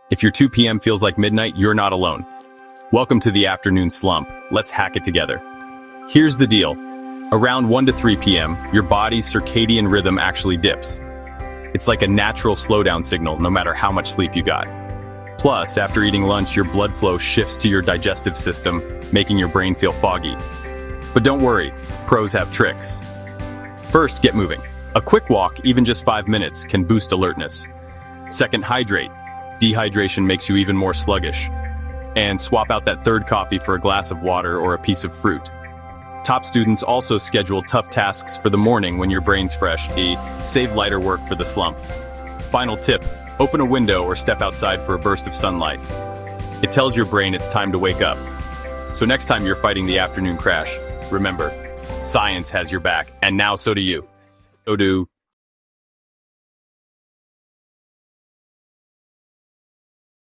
If your 2 p.m. feels like midnight, you're not alone. Welcome to the afternoon slump. Let's hack it together. Here's the deal. Around 1 to 3 p.m., your body's circadian rhythm actually dips. It's like a natural slowdown signal, no matter how much sleep you got. Plus, after eating lunch, your blood flow shifts to your digestive system, making your brain feel foggy. But don't worry, pros have tricks. First, get moving. A quick walk, even just 5 minutes, can boost alertness. Second, hydrate. Dehydration makes you even more sluggish. And swap out that third coffee for a glass of water or a piece of fruit. Top students also schedule tough tasks for the morning when your brain's fresh. Save lighter work for the slump. Final tip, open a window or step outside for a burst of sunlight. It tells your brain it's time to wake up. So next time you're fighting the afternoon crash, remember, science has your back, and now so do you. So do